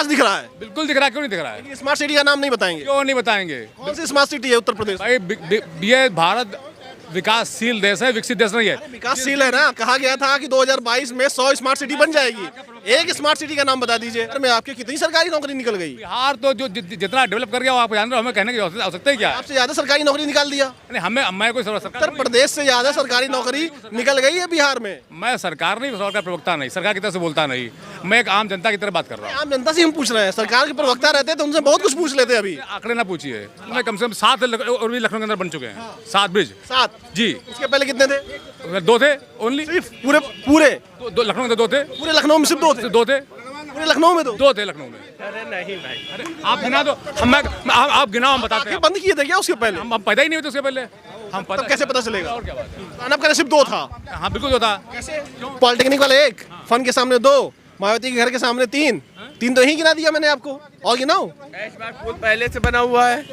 विकास दिख रहा है, बिल्कुल दिख रहा है, क्यों नहीं दिख रहा है? लेकिन स्मार्ट सिटी का नाम नहीं बताएंगे। क्यों नहीं बताएंगे? कौन सी स्मार्ट सिटी है उत्तर प्रदेश? भाई ये भारत विकासशील देश है, विकसित देश नहीं है। विकासशील है ना, कहा गया था कि 2022 में 100 स्मार्ट सिटी बन जाएगी। एक स्मार्ट सिटी का नाम बता दीजिए। में आपकी कितनी सरकारी नौकरी निकल गई? बिहार तो जो जितना डेवलप कर गया वो आप जान रहे हो, हमें कहने की आवश्यकता है क्या? आपसे ज्यादा सरकारी नौकरी निकाल दिया। नहीं, मैं कोई सरकार उत्तर प्रदेश से ज्यादा सरकारी नौकरी निकल गई है बिहार में। मैं सरकार नहीं, सरकार प्रवक्ता नहीं, सरकार की तरफ से बोलता नहीं, मैं एक आम जनता की तरह बात कर रहा हूँ। आम जनता से हम पूछ रहे हैं, सरकार के प्रवक्ता रहते तो उनसे बहुत कुछ पूछ लेते। अभी आंकड़े ना पूछिए, मैं कम से कम 7 और भी लखनऊ के अंदर बन चुके हैं, 7 ब्रिज। 7 जी। उसके पहले कितने थे? 2 थे ओनली। सिर्फ पूरे पूरे दो लखनऊ में 2 थे। पूरे लखनऊ में सिर्फ 2 थे? 2 थे पूरे लखनऊ में 2 थे लखनऊ में। अरे नहीं भाई, अरे आप गिना दो, आप गिनाओ, हम बताते हैं। बंद किए थे क्या उसके पहले? हम पैदा ही नहीं हुए थे उसके पहले, हम तब कैसे पता चलेगा? और क्या बात है? आपका नसीब 2 था। हाँ बिल्कुल होता। पॉलिटेक्निक वाले 1, फन के सामने 2, मायावती के घर के सामने 3 तो यही गिना दिया मैंने आपको। और गिनाओ। ऐशबाग पुल पहले से बना हुआ है।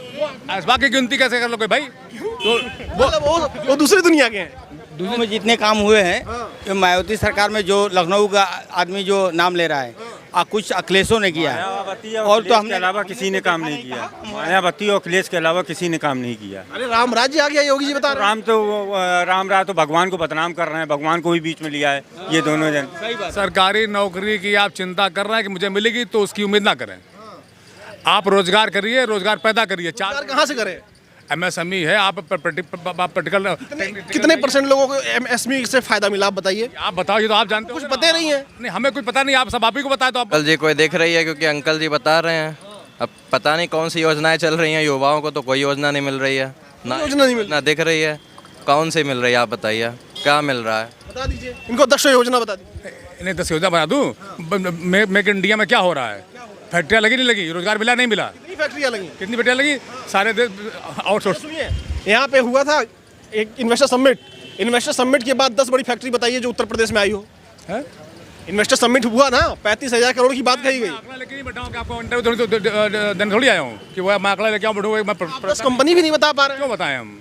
ऐशबाग की गिनती कैसे कर लो कोई भाई? मतलब वो दूसरी दुनिया के हैं। दुनिया में जितने काम हुए हैं, तो मायावती सरकार में जो लखनऊ का आदमी जो नाम ले रहा है, कुछ अखिलेशों ने किया है, और तो हमने अलावा किसी ने काम नहीं किया। मायावती और अखिलेश के अलावा किसी ने काम नहीं किया। अरे राम राज्य आ गया, योगी जी बता रहे हैं। राम रहा तो भगवान को बदनाम कर रहे हैं, भगवान को भी बीच में लिया है ये दोनों जन। सरकारी नौकरी की आप चिंता कर रहे हैं कि मुझे मिलेगी, तो उसकी उम्मीद ना करें। आप रोजगार करिए, रोजगार पैदा करिए। सरकार कहाँ से करे? MSME है, आप पर्टिकुलर कितने % लोगों को MSME से फायदा मिला, आप बताइए। आप बताओ, ये तो आप जानते हो। कुछ पता नहीं है। नहीं, हमें कुछ पता नहीं, आप सब आप ही को बताए तो आप। अंकल जी कोई देख रही है, क्योंकि अंकल जी बता रहे हैं। अब पता नहीं कौन सी योजनाएं चल रही हैं, युवाओं को तो कोई योजना नहीं मिल रही है ना, योजना नहीं मिल ना दिख रही है। कौन सी मिल रही है आप बताइए, क्या मिल रहा है? बता दीजिए इनको। 10 योजना बता दीजिए। इन्हें 10 योजना बना दूँ। मेक इंडिया में क्या हो रहा है? फैक्ट्रियाँ लगी नहीं लगी, रोजगार मिला नहीं मिला? कितनी फैक्ट्रियाँ लगी? कितनी फैक्ट्रियाँ लगी? सारे आउटसोर्स। सुनिए, यहाँ पे हुआ था एक इन्वेस्टर समिट के बाद 10 बड़ी फैक्ट्री बताइए जो उत्तर प्रदेश में आई हो। इन्वेस्टर समिट हुआ ना, 35,000 करोड़ की बात कही गई। आंकड़ा लेके नहीं बैठा हूँ कि आपको इंटरव्यू देने थोड़ी आया हूँ कि वो मैं आंकड़ा लेके आऊँ बैठूँ। मैं 10 कंपनी भी नहीं बता पा रहे। क्यों बताएं हम?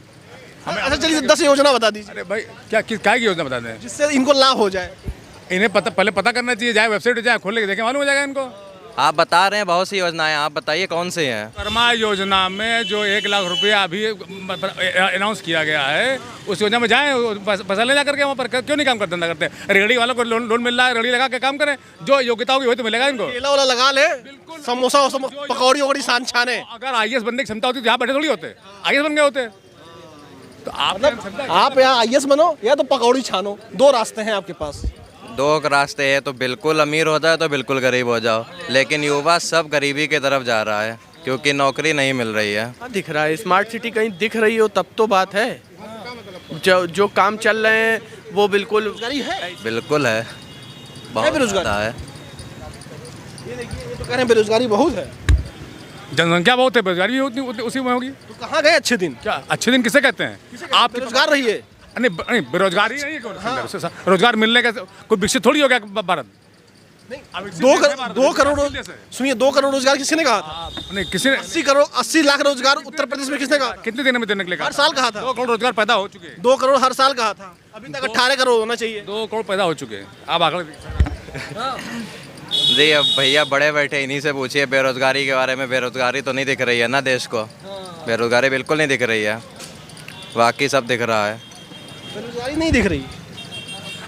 अच्छा चलिए 10 योजना बता दीजिए। अरे भाई क्या की योजना बता दें जिससे इनको लाभ हो जाए। इन्हें पहले पता करना चाहिए, जाए वेबसाइट जाए खोल के देखें, मालूम हो जाएगा इनको। आप बता रहे हैं बहुत सी योजनाएं, आप बताइए कौन सी हैं? कर्मा योजना में जो 1 लाख रुपया अभी अनाउंस किया गया है, उस योजना में जाएं, पैसा ले जा करके वहाँ पर क्यों नहीं काम कर धंधा करते? रेहड़ी वालों को लोन मिल रहा है, रेहड़ी लगा के काम करें, जो योग्यता होगी वही तो मिलेगा इनको। ठेला वाला लगा ले, समोसा पकौड़ी वकौड़ी सान छाने। अगर IAS बनने की क्षमता होती तो यहाँ बैठे थोड़ी होते, IAS बन गए होते। तो आप यहाँ IAS बनो या तो पकौड़ी छानो, 2 रास्ते हैं आपके पास। 2 रास्ते हैं, तो बिल्कुल अमीर हो जाए तो बिल्कुल गरीब हो जाओ। लेकिन युवा सब गरीबी की तरफ जा रहा है, क्योंकि नौकरी नहीं मिल रही है। दिख रहा है, स्मार्ट सिटी कहीं दिख रही हो तब तो बात है। जो काम चल रहे हैं वो बिल्कुल बिल्कुल है, बहुत ज़्यादा है। ये देखिए, ये तो कह रहे हैं बेरोजगारी बहुत है। जनसंख्या बहुत है, बेरोजगारी भी उतनी उसी में होगी। तो कहाँ गए अच्छे दिन? क्या अच्छे दिन किसे कहते हैं? आप बेरोजगार रहिए। नहीं, बेरोजगारी नहीं, रोजगार मिलने का कोई विकसित थोड़ी हो गया भारत। 2 करोड़ सुनिए, 2 करोड़ रोजगार किसने कहा था? नहीं, किसी ने 80 लाख रोजगार उत्तर प्रदेश में किसने कहा? कितने दिन में देने के लिए हर साल कहा था। 2 करोड़ रोजगार पैदा हो चुके हैं। 2 करोड़ हर साल कहा था, अभी तक 18 करोड़ होना चाहिए। 2 करोड़ पैदा हो चुके हैं। आप आंकड़े जी अब भैया बड़े बैठे, इन्हीं से पूछिए बेरोजगारी के बारे में। बेरोजगारी तो नहीं दिख रही है ना देश को, बेरोजगारी बिल्कुल नहीं दिख रही है, बाकी सब दिख रहा है। बेरोजगारी नहीं दिख रही।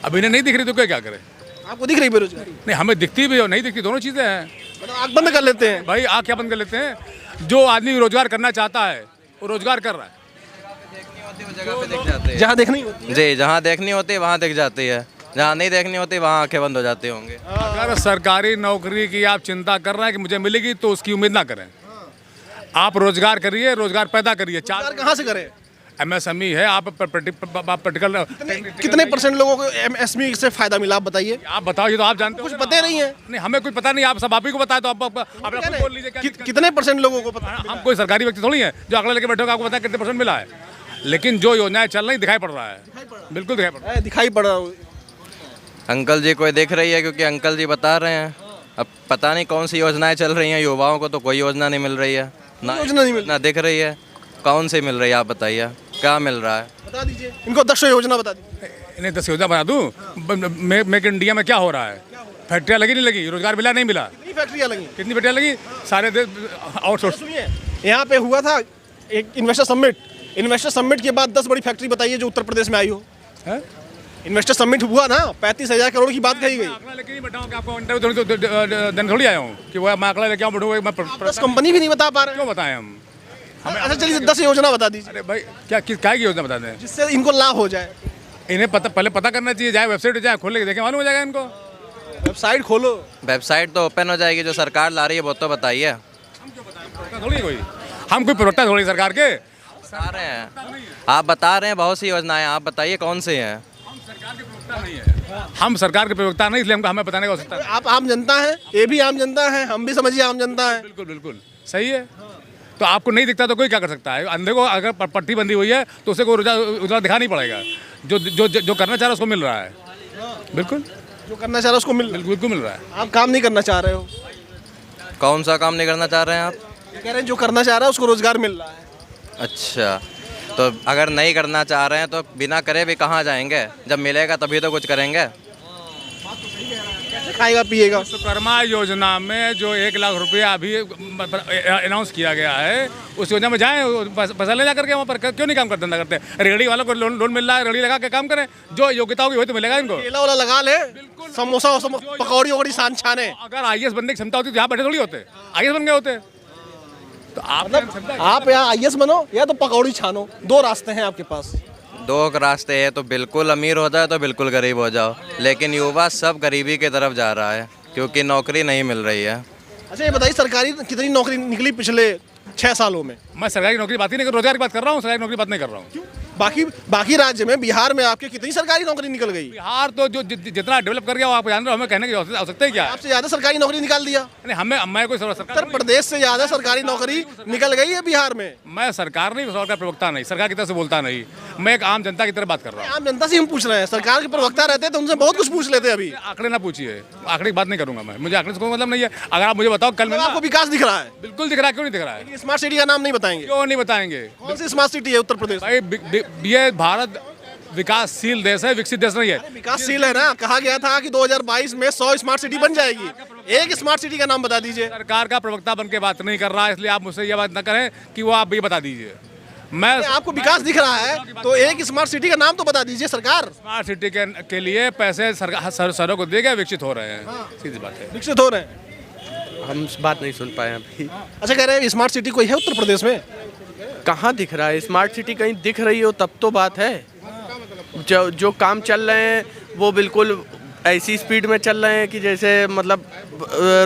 अब इन्हें नहीं दिख रही तो क्या करें? आपको दिख रही बेरोजगारी? नहीं, हमें दिखती भी और नहीं दिखती, दोनों चीज़ें हैं। मतलब आँख बंद कर लेते हैं भाई। आँख क्या बंद कर लेते हैं? जो आदमी रोजगार करना चाहता है वो रोजगार कर रहा है। जहाँ देखनी होती जी, जहाँ देखनी होती है वहाँ दिख जाती है, जहाँ नहीं देखनी होती वहाँ आंखें बंद हो जाती होंगी। अगर सरकारी नौकरी की आप चिंता कर रहे हैं कि मुझे मिलेगी, तो उसकी उम्मीद ना करें। आप रोजगार करिए, रोजगार पैदा करिए। कहाँ से करें? MSME है, आप पर्टिकुलर कितने % लोगों को MSME से फायदा मिला, आप बताइए। आप बताओ, ये तो आप जानते हो। कुछ पता नहीं है। नहीं, हमें कुछ पता नहीं, आप सब आप ही को बताए तो आप बोल लीजिए। कितने % लोगों को पता? हम कोई सरकारी व्यक्ति थोड़ी है जो आंकड़ा लेके बैठे आपको पता कितने % मिला है। लेकिन जो योजनाएं चल रही दिखाई पड़ रहा है, बिल्कुल दिखाई पड़ रहा है। दिखाई पड़ रहा है। अंकल जी कोई देख रही है, क्योंकि अंकल जी बता रहे हैं। अब पता नहीं कौन सी योजनाएं चल रही हैं, युवाओं को तो कोई योजना नहीं मिल रही है ना दिख रही है। कौन सी मिल रही है आप बताइए, क्या मिल रहा है? बता दीजिए इनको। 10 योजना बता दीजिए। इन्हें 10 योजना बना दूँ। मेक इंडिया में क्या हो रहा है? फैक्ट्रियाँ लगी नहीं लगी, रोजगार मिला नहीं मिला? फैक्ट्रियाँ लगी? कितनी फैक्ट्रियाँ लगी? सारे देश आउटसोर्स। सुनिए, यहाँ पे हुआ था एक इन्वेस्टर समिट के बाद 10 बड़ी फैक्ट्री बताइए जो उत्तर प्रदेश में आई हो। है? इन्वेस्टर समिट हुआ ना, 35,000 करोड़ की बात कही गई। आंकड़ा लेके नहीं बैठा हूँ कि आपको इंटरव्यू देने थोड़ी आया हूँ कि वो मैं आंकड़ा लेके आऊँ बैठूँ मैं 10 कंपनी भी नहीं बता पा रहे। क्यों बताएं हम? अच्छा चलिए 10 योजना बता दीजिए अरे भाई क्या की योजना बता दें? जिससे इनको लाभ हो जाए। इन्हें पहले पता करना चाहिए, जाए वेबसाइट जाए खोल के देखें, मालूम हो जाएगा इनको। वेबसाइट खोलो। वेबसाइट तो ओपन हो जाएगी, जो सरकार ला रही है वो तो बताइए। थोड़ी कोई हम कोई प्रवक्ता थोड़ी सरकार के बता रहे हैं, आप बता रहे हैं बहुत सी योजनाएं, आप बताइए कौन सी हैं। हम सरकार के प्रवक्ता नहीं, इसलिए हमें बताने का आवश्यकता नहीं। आप आम जनता हैं, ये भी आम जनता है, हम भी समझिए आम जनता है। बिल्कुल बिल्कुल सही है। तो आपको नहीं दिखता तो कोई क्या कर सकता है? अंधे को अगर पट्टी बंदी हुई है तो उसे कोई उजाला दिखा नहीं पड़ेगा। जो करना चाह रहा है उसको मिल रहा है। बिल्कुल जो करना चाह रहे हो उसको बिल्कुल मिल रहा है। आप काम नहीं करना चाह रहे हो। कौन सा काम नहीं करना चाह रहे हैं आप? ये कह रहे हैं जो करना चाह रहा है उसको रोजगार मिल रहा है। अच्छा, तो अगर नहीं करना चाह रहे हैं तो बिना करे भी कहाँ जाएंगे? जब मिलेगा तभी तो कुछ करेंगे। खाएगा पिएगा। विश्वकर्मा योजना में जो 1 लाख रुपया अभी अनाउंस किया गया है, उस योजना में जाएं, पैसा ले जा करके वहाँ पर क्यों नहीं काम कर धंधा करते? रेहड़ी वालों को लोन मिल रहा है, रेहड़ी लगा के काम करें, जो योग्यता होगी वही तो मिलेगा इनको। केला वाला लगा ले, समोसा पकौड़ी वकौड़ी सान छाने। अगर IAS बनने की क्षमता होती तो यहाँ बैठे थोड़ी होते, IAS बन गए होते। तो आप यहाँ IAS बनो या तो पकौड़ी छानो, 2 रास्ते हैं आपके पास। 2 रास्ते हैं, तो बिल्कुल अमीर हो जाए तो बिल्कुल गरीब हो जाओ, लेकिन युवा सब गरीबी की तरफ जा रहा है क्योंकि नौकरी नहीं मिल रही है। अच्छा ये बताइए सरकारी कितनी नौकरी निकली पिछले 6 सालों में? मैं सरकारी नौकरी बात ही नहीं कर, रोजगार की बात कर रहा हूँ, सरकारी नौकरी बात नहीं कर रहा हूँ। बाकी राज्य में, बिहार में आपके कितनी सरकारी नौकरी निकल गई? बिहार तो जो जितना डेवलप कर गया वो आप जान रहे हो, हमें कहने की आवश्यकता है क्या? आपसे ज्यादा सरकारी नौकरी निकाल दिया। नहीं, मैं कोई सरकार उत्तर प्रदेश से ज्यादा सरकारी नौकरी निकल गई है बिहार में। मैं सरकार नहीं, सरकार प्रवक्ता नहीं, सरकार की तरफ से बोलता नहीं, मैं एक आम जनता की तरफ बात कर रहा हूँ। आम जनता से हम पूछ रहे हैं, सरकार के प्रवक्ता रहते हैं तो उनसे बहुत कुछ पूछ लेते हैं। अभी आंकड़े ना पूछिए, आंकड़े की बात नहीं करूंगा मैं, मुझे आंकड़े से कोई मतलब नहीं है। अगर आप मुझे बताओ कल में आपको विकास दिख रहा है? बिल्कुल दिख रहा है, क्यों नहीं दिख रहा है? स्मार्ट सिटी का नाम नहीं बताएंगे? क्यों नहीं बताएंगे? कौन सी स्मार्ट सिटी है उत्तर प्रदेश? भाई ये भारत विकासशील देश है, विकसित देश नहीं है। विकासशील है ना, कहा गया था कि 2022 में 100 स्मार्ट सिटी बन जाएगी। एक स्मार्ट सिटी का नाम बता दीजिए। सरकार का प्रवक्ता बन के बात नहीं कर रहा है, इसलिए आप मुझसे ये बात न करें कि वो आप ये बता दीजिए। मैं आपको विकास दिख रहा है तो एक स्मार्ट सिटी का नाम तो बता दीजिए। सरकार स्मार्ट सिटी के लिए पैसे सरकारों को देके विकसित हो रहे हैं, सीधी बात है। विकसित हो रहे हैं। हम बात नहीं सुन पाए अभी। अच्छा कह रहे हैं स्मार्ट सिटी कोई है उत्तर प्रदेश में? कहाँ दिख रहा है? स्मार्ट सिटी कहीं दिख रही हो तब तो बात है। जो काम चल रहे हैं वो बिल्कुल ऐसी स्पीड में चल रहे हैं कि जैसे मतलब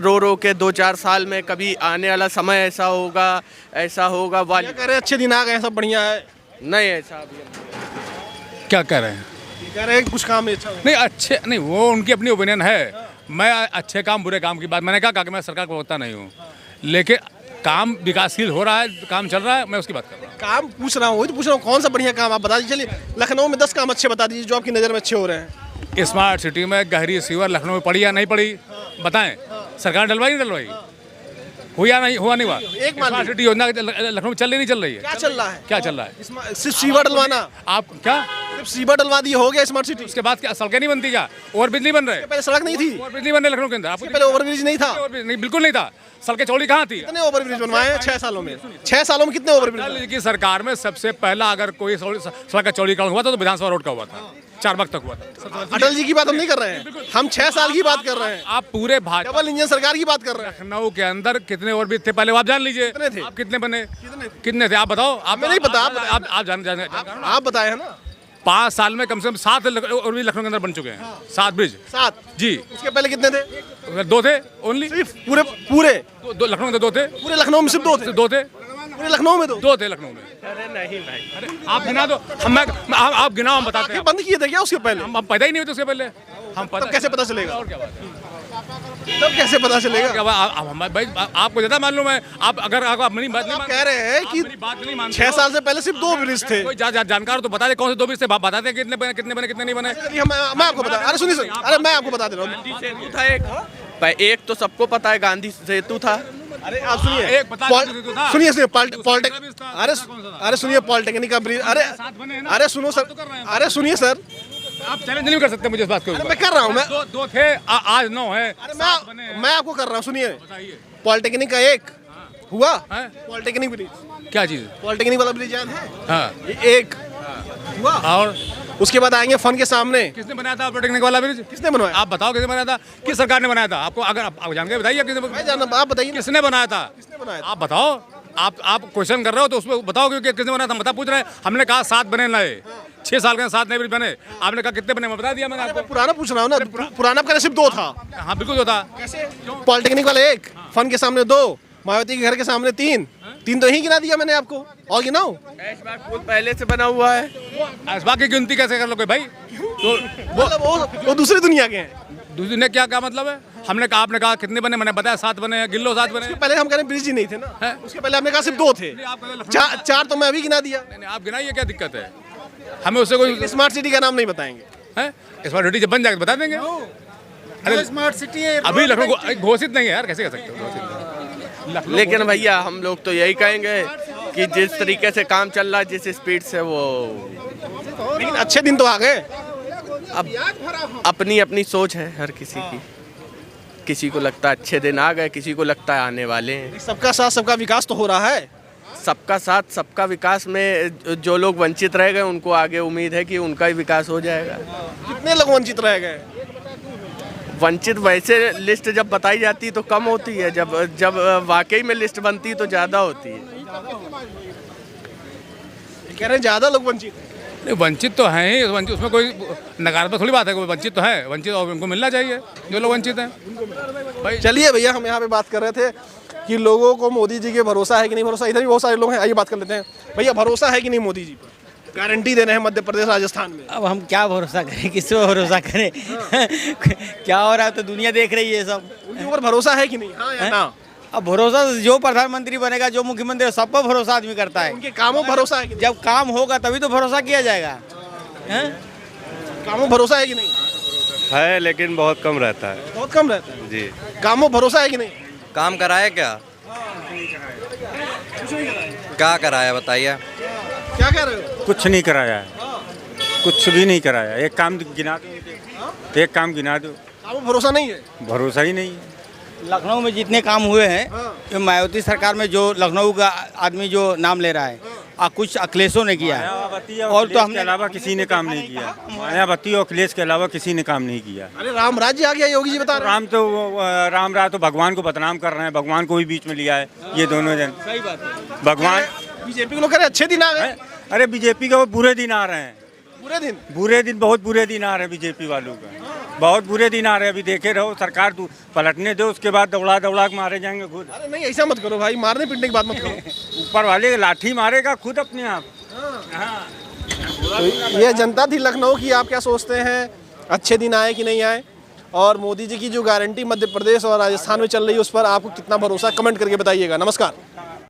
रो के 2-4 साल में कभी आने वाला समय ऐसा होगा वाली। कह रहे अच्छे दिन आ गए, सब बढ़िया है। नहीं ऐसा अभी क्या कह रहे हैं? कह रहे हैं कुछ काम नहीं अच्छा नहीं, अच्छे नहीं, वो उनकी अपनी ओपिनियन है। मैं अच्छे काम बुरे काम की बात मैंने कहा कि मैं सरकार को प्रवक्ता नहीं हूँ, लेकिन काम विकासशील हो रहा है, काम चल रहा है, मैं उसकी बात कर रहा हूँ। काम पूछ रहा हूँ, वही तो पूछ रहा हूँ, कौन सा बढ़िया काम आप बता दीजिए। चलिए लखनऊ में 10 काम अच्छे बता दीजिए जो आपकी नज़र में अच्छे हो रहे हैं। स्मार्ट सिटी में गहरी सीवर लखनऊ में पड़ी या नहीं पड़ी बताएं? सरकार डलवाई नहीं डलवाई? हुआ नहीं हुआ? एक स्मार्ट सिटी योजना लखनऊ में चल रही नहीं चल रही है? क्या चल रहा है? क्या चल रहा है? सिर्फ सीवर डलवाना? आप क्या सिर्फ सीवर डलवा दिए हो गया स्मार्ट सिटी? उसके बाद क्या सड़कें नहीं बनती? क्या ओवरब्रिज नहीं बन रहे? पहले सड़क नहीं थी? ओवरब्रिज नहीं बन रहे लखनऊ के अंदर? आपको पहले ओवरब्रिज नहीं था? नहीं, बिल्कुल नहीं था। सड़कें चौड़ी कहाँ थी? कितने ओवरब्रिज बनवाए हैं 6 सालों में? 6 सालों में कितने ओवरब्रिज? अटल जी की सरकार में सबसे पहला अगर कोई सड़क का चौड़ीकरण हुआ था तो विधानसभा रोड का हुआ था, 4 वक्त तक हुआ था। अटल जी की बात हम नहीं कर रहे हैं, हम 6 साल की बात कर रहे हैं। आप पूरे भाजपा डबल इंजन सरकार की बात कर रहे हैं। लखनऊ के अंदर कितने ओवरब्रिज थे पहले आप जान लीजिए। कितने थे? आप कितने बने? कितने थे आप बताओ? हमें नहीं पता, आप जान आप बताए हैं ना। 5 साल में कम से कम 7 ओवरब्रिज लखनऊ के अंदर बन चुके हैं। 7 ब्रिज। 7 जी। उसके पहले कितने थे? 2 थे ओनली। सिर्फ पूरे लखनऊ में 2 थे। पूरे लखनऊ में सिर्फ 2 थे? 2 थे पूरे लखनऊ में 2 थे लखनऊ में। अरे नहीं भाई, आप गिना दो, आप गिनाओ, हम बताते हैं। बंद किए थे क्या उसके पहले? हम पैदा ही नहीं होते उसके पहले। हम तब कैसे पता चलेगा? और क्या बात है? तब कैसे पता चलेगा? क्या भाई आपको ज़्यादा मालूम है? आप अगर आप मेरी बात नहीं आप कह रहे हैं कि 6 साल से पहले सिर्फ 2 ब्रिज थे। कोई जानकार तो बता दे कौन से 2 ब्रिज थे, बताते हैं कितने बने कितने नहीं बने। मैं आपको बता, अरे सुनिए, अरे मैं आपको बता दे रहा हूँ। सेतु था एक तो सबको पता है, गांधी सेतु था। अरे आप सुनिए, एक बता दो था। सुनिए अरे सुनिए पॉलिटेक्निक का ब्रिज, अरे सुनो सर, अरे सुनिए सर, आप चैलेंज नहीं कर सकते मुझे इस बात के अरे ऊपर। मैं कर रहा हूँ मैं दो थे, आज 9 है। अरे 7 बने हैं। मैं आपको कर रहा हूँ, सुनिए। बताइए पॉलिटेक्निक का एक हुआ, हैं? पॉलिटेक्निक ब्रिज, क्या चीज़? पॉलिटेक्निक वाला ब्रिज याद है, हाँ, ये एक हुआ। और उसके बाद आएंगे फन के सामने, किसने बनाया था पॉलिटेक्निक वाला ब्रिज? किसने बनवाया? आप बताओ किसने बनाया था, किस सरकार ने बनाया था? आपको अगर आप जान के बताइए मैं जानना, आप बताइए ना, किसने बनाया था? किसने बनाया था? आप बताओ। आप क्वेश्चन कर रहे हो तो उसमें बताओ कि किसने बनाया था। बता पूछ रहे हैं, हमने कहा 7 बने नए, 6 साल के 7 नए ब्रिज बने। आपने कहा कितने बने, मैं बता दिया मैंने आपको। पुराना पूछ रहा हूँ ना, पुराना आपका सिर्फ 2 था। हाँ बिल्कुल जो था। पॉलिटेक्निक वाला एक, फन के सामने 2, मायावती के घर के सामने 3 तो यही गिना दिया मैंने आपको, और गिनाओ। ऐशबाग पुल पहले से बना हुआ है। ऐशबाग की गिनती कैसे कर लोगे भाई? तो मतलब वो दूसरी दुनिया के हैं। दूसरी ने क्या मतलब है? हमने कहा, आपने कहा कितने बने, मैंने बताया 7 बने हैं, गिल्लो 7 बने हैं। पहले हम कह रहे हैं ब्रिज ही नहीं थे ना, हैं? उसके पहले हमने कहा सिर्फ 2 थे, आप कह रहे हैं 4 तो मैं अभी गिना दिया। नहीं, आप गिनाइए, क्या दिक्कत है? हमें उससे कोई स्मार्ट सिटी का नाम नहीं बताएंगे। है? स्मार्ट सिटी जब बन जाएगा तो बता देंगे। अरे स्मार्ट सिटी है अभी लखनऊ घोषित नहीं है यार, कैसे कह सकते हो घोषित नहीं? लखनऊ लेकिन भैया हम लोग तो यही कहेंगे कि जिस तरीके से काम चल रहा है, जिस स्पीड से, वो लेकिन अच्छे दिन तो आ गए। अब अपनी अपनी सोच है हर किसी की। किसी को लगता है अच्छे दिन आ गए, किसी को लगता है आने वाले हैं। सबका साथ सबका विकास तो हो रहा है। सबका साथ सबका विकास में जो लोग वंचित रह गए, उनको आगे उम्मीद है कि उनका ही विकास हो जाएगा। कितने लोग वंचित रह गए? वंचित वैसे लिस्ट जब बताई जाती है तो कम होती है, जब वाकई में लिस्ट बनती है तो ज़्यादा होती है। कह रहे हैं ज्यादा लोग वंचित हैं। नहीं, वंचित तो हैं ही, वंचित उसमें कोई नकारात्मक थोड़ी बात है। कोई वंचित तो है, वंचित और उनको मिलना चाहिए जो लोग वंचित हैं भाई। चलिए भैया, हम यहाँ पे बात कर रहे थे कि लोगों को मोदी जी के भरोसा है कि नहीं भरोसा। इधर भी बहुत सारे लोग हैं, आइए बात कर लेते हैं। भैया भरोसा है कि नहीं मोदी जी पर? गारंटी दे रहे हैं मध्य प्रदेश राजस्थान में। अब हम क्या भरोसा करें, किस पे भरोसा करें? क्या हो रहा है तो दुनिया देख रही है सब। उनके ऊपर भरोसा है कि नहीं? हाँ या ना? अब भरोसा जो प्रधानमंत्री बनेगा, जो मुख्यमंत्री, सब पर भरोसा आदमी करता है। उनके कामों पर भरोसा है कि नहीं? जब काम होगा तभी तो भरोसा किया जाएगा। हैं? कामों पर भरोसा है कि नहीं? है, लेकिन बहुत कम रहता है बहुत कम रहता है जी। कामों पर भरोसा है कि नहीं? काम कराया क्या? क्या कराया बताइए? क्या कह रहे हो? कुछ नहीं कराया है, कुछ भी नहीं कराया। एक काम गिना दो, एक काम गिना दो। कामों पर भरोसा नहीं है। भरोसा ही नहीं है। लखनऊ में जितने काम हुए हैं, ये मायावती सरकार में जो लखनऊ का आदमी जो नाम ले रहा है, कुछ अखिलेशों ने किया है। और तो हमने के अलावा किसी ने काम नहीं किया। मायावती और अखिलेश के अलावा किसी ने काम नहीं किया। अरे राम राज्य आ गया, योगी जी बता रहे हैं। राम रहा तो भगवान को बदनाम कर रहे हैं, भगवान को भी बीच में लिया है ये दोनों जन। सही बात है। भगवान बीजेपी के लोग कह रहे हैं अच्छे दिन आ गए। अरे बीजेपी के वो बुरे दिन आ रहे हैं, बुरे दिन बहुत बुरे दिन आ रहे हैं बीजेपी वालों का। बहुत बुरे दिन आ रहे हैं। अभी देखे रहो, सरकार पलटने दो, उसके बाद दौड़ा दौड़ा के मारे जाएंगे खुद। अरे नहीं, ऐसा मत करो भाई, मारने पीटने की बात मत करो। ऊपर वाले लाठी मारेगा खुद अपने आप। तो ये जनता थी लखनऊ की। आप क्या सोचते हैं, अच्छे दिन आए कि नहीं आए? और मोदी जी की जो गारंटी मध्य प्रदेश और राजस्थान में चल रही है, उस पर आपको कितना भरोसा, कमेंट करके बताइएगा। नमस्कार।